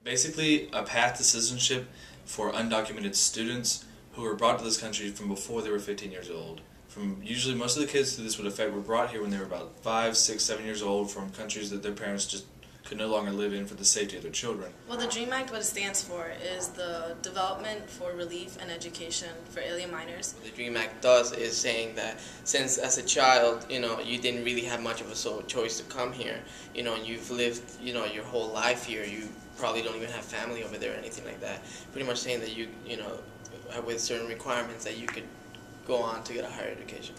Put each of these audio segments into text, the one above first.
Basically, a path to citizenship for undocumented students who were brought to this country from before they were 15 years old. Usually, most of the kids who this would affect were brought here when they were about 5, 6, 7 years old from countries that their parents just could no longer live in for the safety of their children. Well, the DREAM Act, what it stands for, is the Development for Relief and Education for Alien Minors. The DREAM Act does is saying that since as a child, you didn't really have much of a choice to come here, and you've lived, your whole life here, you probably don't even have family over there or anything like that. Pretty much saying that you with certain requirements that you could go on to get a higher education.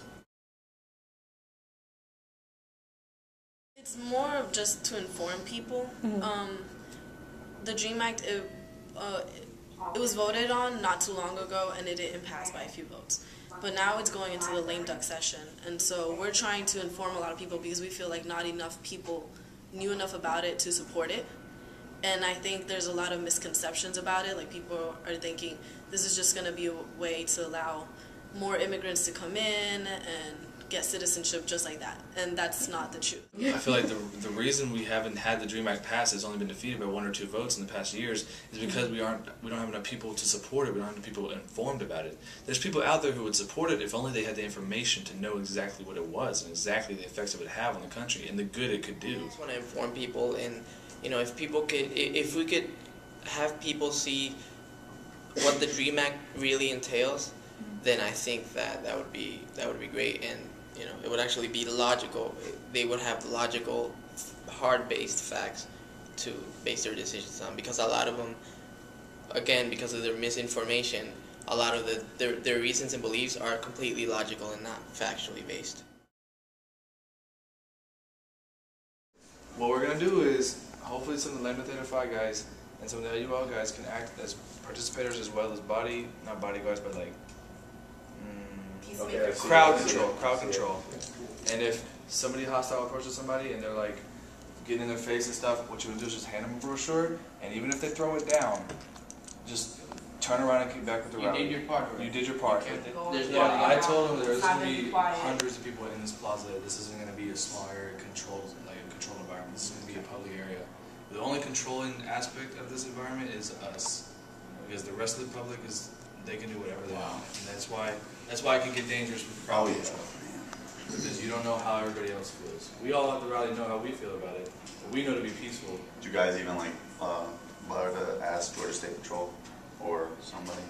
It's more of just to inform people. The DREAM Act, it was voted on not too long ago, and it didn't pass by a few votes. But now it's going into the lame duck session, and so we're trying to inform a lot of people because we feel like not enough people knew enough about it to support it. And I think there's a lot of misconceptions about it. Like, people are thinking this is just going to be a way to allow more immigrants to come in and get citizenship just like that, and that's not the truth. I feel like the reason we haven't had the DREAM Act pass, it's only been defeated by 1 or 2 votes in the past years, is because we don't have enough people to support it. We don't have enough people informed about it. There's people out there who would support it if only they had the information to know exactly what it was and exactly the effects it would have on the country and the good it could do. I just want to inform people, and if we could have people see what the DREAM Act really entails, then I think that would be great, and it would actually be logical. They would have logical, hard-based facts to base their decisions on, because a lot of them, again, because of their misinformation, a lot of their reasons and beliefs are completely logical and not factually based. What we're going to do is, hopefully some of the Lambda Theta Phi guys and some of the LUL guys can act as participators as well as not bodyguards, but like crowd control. And if somebody hostile approaches somebody and they're like getting in their face and stuff, what you would do is just hand them a brochure, and even if they throw it down, just turn around and keep back with the rally. You did your part. You did your part. I told them there's going to be hundreds of people in this plaza. This isn't going to be a small area, controlled environment. This is going to be a public area. The only controlling aspect of this environment is us, because the rest of the public they can do whatever they want, and that's why it can get dangerous with crowd control. Because you don't know how everybody else feels. We all at the rally know how we feel about it, but we know to be peaceful. Do you guys even bother to ask Georgia State Patrol or somebody?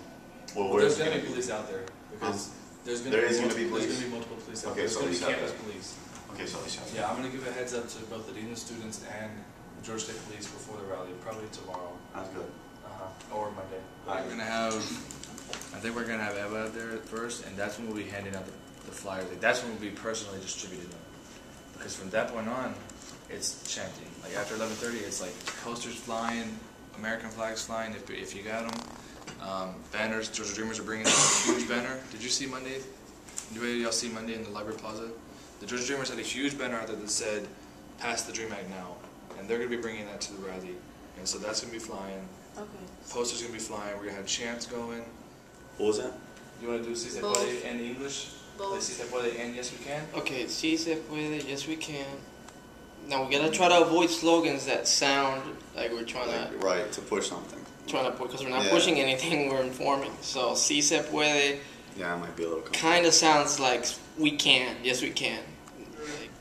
Well, there's going to be police out there, because there's going to be multiple police out there. So there's going to be campus police. Okay, so yeah, I'm going to give a heads up to both the Dean of Students and the Georgia State Police before the rally, probably tomorrow. That's good. Or Monday. I think we're going to have Eva out there first, and that's when we'll be handing out the flyers. That's when we'll be personally distributing them. Because from that point on, it's chanting. Like after 11:30, it's like posters flying, American flags flying if you got them. Banners. Georgia Dreamers are bringing out a huge banner. Did you see Monday? Did y'all see Monday in the Library Plaza? The Georgia Dreamers had a huge banner out there that said, "Pass the DREAM Act now," and they're going to be bringing that to the rally. And so that's going to be flying. Okay. Posters going to be flying. We're going to have chants going. What was that? You want to do Si Se Puede in English? Like Si Se Puede and Yes We Can? Okay, Si Se Puede, Yes We Can. Now we gotta try to avoid slogans that sound like we're trying to... Right, to push something. Because we're not pushing anything, we're informing. So Si Se Puede... Yeah, it might be a little... Kind of sounds like we can, yes we can.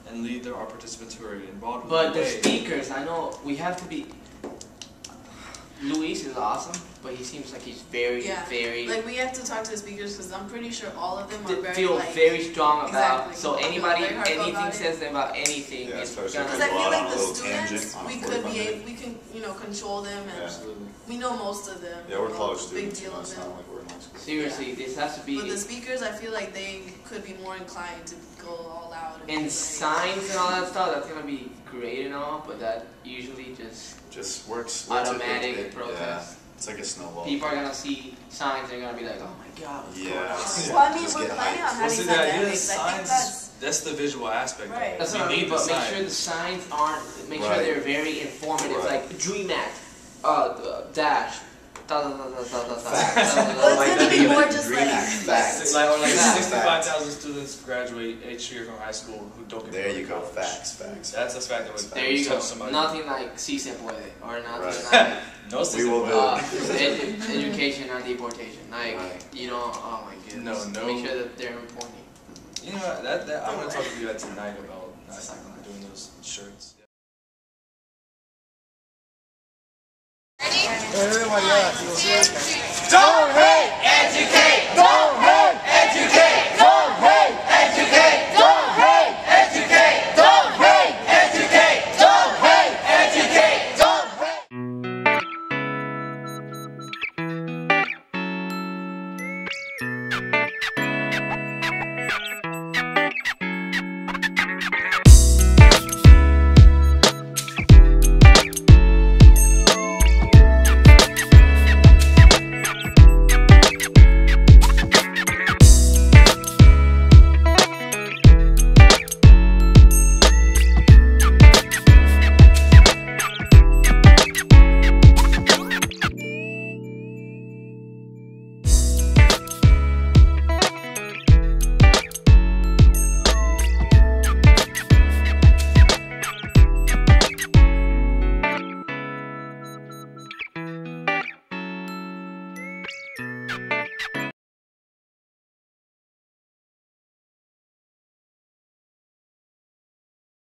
And lead our participants who are involved. But the speakers, I know we have to be... Luis is awesome, but he seems like he's very... Like, we have to talk to the speakers because I'm pretty sure all of them are very, feel very strong about... Exactly. So anybody, anything says about anything, it's gonna... Because I feel like the students, we can, control them, and we know most of them. Yeah, we're college students. Big deal of them. Like we're in high school. Seriously, this has to be... But the speakers, I feel like they could be more inclined to go all out. And signs and all that stuff, that's gonna be great and all, but that usually just works automatic protest. Yeah, it's like a snowball. People are gonna see signs, they're gonna be like, oh my god, what's going on? Well, I mean, we're planning on having some dynamics. I think that's the visual aspect. Right. That's what I mean, but make sure the signs aren't, make sure they're very informative, like DREAM Act, dash, Well, it's gonna be more just like Facts. Like Facts. 65,000 students graduate each year from high school who don't get There you go. college. Facts. That's a fact that would There you go. touch somebody. Nothing like si se puede, or nothing Right. No We system. will do education, not deportation. Like, Right. you know, oh my goodness. No. Make sure that they're reporting. You know that I'm gonna talk to you guys tonight about doing those shirts. Don't hate, educate, don't